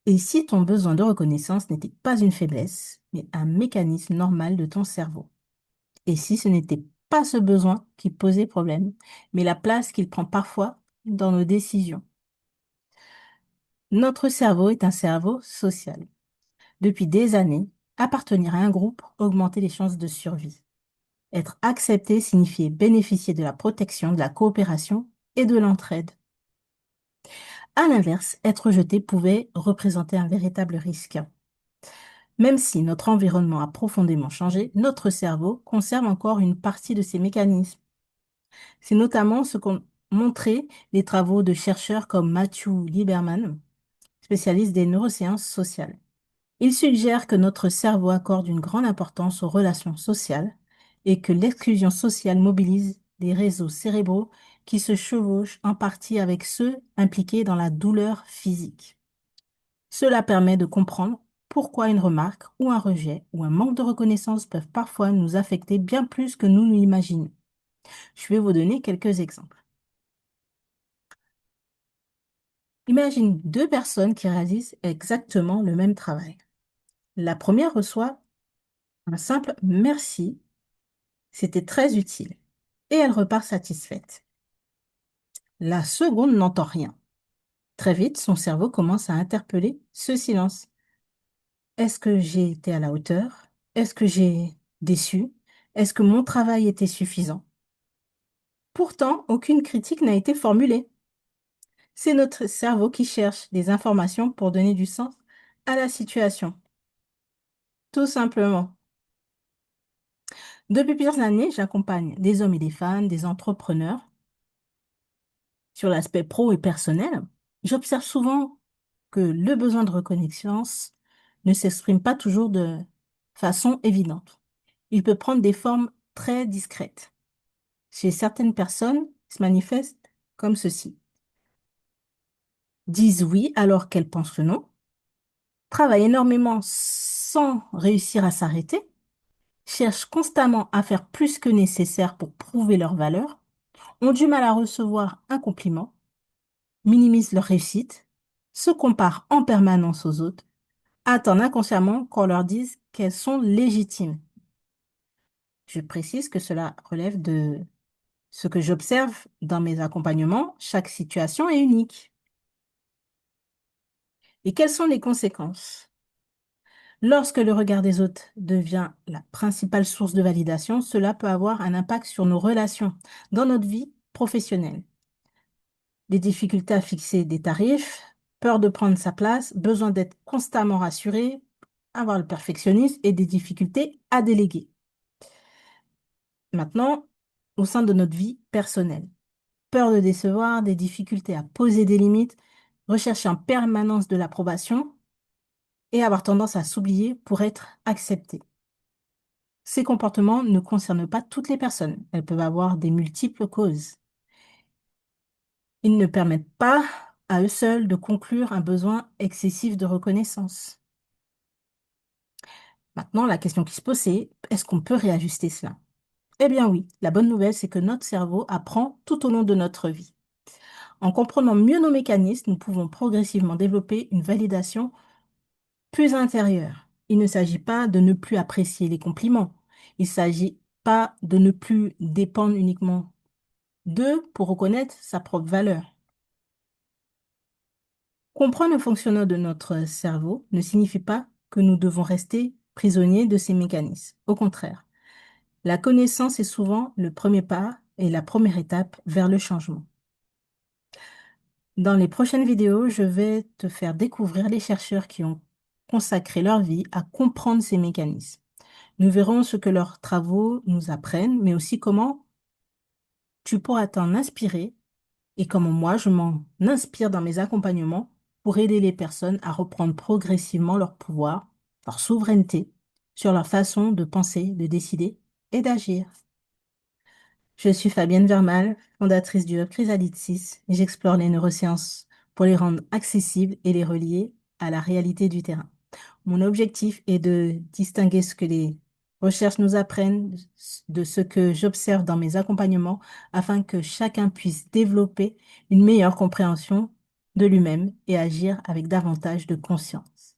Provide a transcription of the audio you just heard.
Et si ton besoin de reconnaissance n'était pas une faiblesse, mais un mécanisme normal de ton cerveau? Et si ce n'était pas ce besoin qui posait problème, mais la place qu'il prend parfois dans nos décisions? Notre cerveau est un cerveau social. Depuis des années, appartenir à un groupe augmentait les chances de survie. Être accepté signifiait bénéficier de la protection, de la coopération et de l'entraide. À l'inverse, être rejeté pouvait représenter un véritable risque. Même si notre environnement a profondément changé, notre cerveau conserve encore une partie de ses mécanismes. C'est notamment ce qu'ont montré les travaux de chercheurs comme Matthew Lieberman, spécialiste des neurosciences sociales. Il suggère que notre cerveau accorde une grande importance aux relations sociales et que l'exclusion sociale mobilise des réseaux cérébraux qui se chevauchent en partie avec ceux impliqués dans la douleur physique. Cela permet de comprendre pourquoi une remarque ou un rejet ou un manque de reconnaissance peuvent parfois nous affecter bien plus que nous l'imaginons. Je vais vous donner quelques exemples. Imagine deux personnes qui réalisent exactement le même travail. La première reçoit un simple merci, c'était très utile, et elle repart satisfaite. La seconde n'entend rien. Très vite, son cerveau commence à interpeller ce silence. Est-ce que j'ai été à la hauteur? Est-ce que j'ai déçu? Est-ce que mon travail était suffisant? Pourtant, aucune critique n'a été formulée. C'est notre cerveau qui cherche des informations pour donner du sens à la situation. Tout simplement. Depuis plusieurs années, j'accompagne des hommes et des femmes, des entrepreneurs sur l'aspect pro et personnel. J'observe souvent que le besoin de reconnaissance ne s'exprime pas toujours de façon évidente. Il peut prendre des formes très discrètes. Chez certaines personnes, il se manifeste comme ceci. Disent oui alors qu'elles pensent que non, travaillent énormément sans réussir à s'arrêter, cherchent constamment à faire plus que nécessaire pour prouver leur valeur, ont du mal à recevoir un compliment, minimisent leur réussite, se comparent en permanence aux autres, attendent inconsciemment qu'on leur dise qu'elles sont légitimes. Je précise que cela relève de ce que j'observe dans mes accompagnements. Chaque situation est unique. Et quelles sont les conséquences? Lorsque le regard des autres devient la principale source de validation, cela peut avoir un impact sur nos relations dans notre vie professionnelle. Des difficultés à fixer des tarifs, peur de prendre sa place, besoin d'être constamment rassuré, avoir le perfectionnisme et des difficultés à déléguer. Maintenant, au sein de notre vie personnelle, peur de décevoir, des difficultés à poser des limites, rechercher en permanence de l'approbation et avoir tendance à s'oublier pour être accepté. Ces comportements ne concernent pas toutes les personnes. Elles peuvent avoir des multiples causes. Ils ne permettent pas à eux seuls de conclure un besoin excessif de reconnaissance. Maintenant, la question qui se pose, c'est est-ce qu'on peut réajuster cela? Eh bien oui, la bonne nouvelle, c'est que notre cerveau apprend tout au long de notre vie. En comprenant mieux nos mécanismes, nous pouvons progressivement développer une validation plus intérieure. Il ne s'agit pas de ne plus apprécier les compliments. Il ne s'agit pas de ne plus dépendre uniquement d'eux pour reconnaître sa propre valeur. Comprendre le fonctionnement de notre cerveau ne signifie pas que nous devons rester prisonniers de ces mécanismes. Au contraire, la connaissance est souvent le premier pas et la première étape vers le changement. Dans les prochaines vidéos, je vais te faire découvrir les chercheurs qui ont consacré leur vie à comprendre ces mécanismes. Nous verrons ce que leurs travaux nous apprennent, mais aussi comment tu pourras t'en inspirer et comment moi je m'en inspire dans mes accompagnements pour aider les personnes à reprendre progressivement leur pouvoir, leur souveraineté sur leur façon de penser, de décider et d'agir. Je suis Fabienne Vermal, fondatrice du Hub Chrysalide 6 et j'explore les neurosciences pour les rendre accessibles et les relier à la réalité du terrain. Mon objectif est de distinguer ce que les recherches nous apprennent de ce que j'observe dans mes accompagnements afin que chacun puisse développer une meilleure compréhension de lui-même et agir avec davantage de conscience.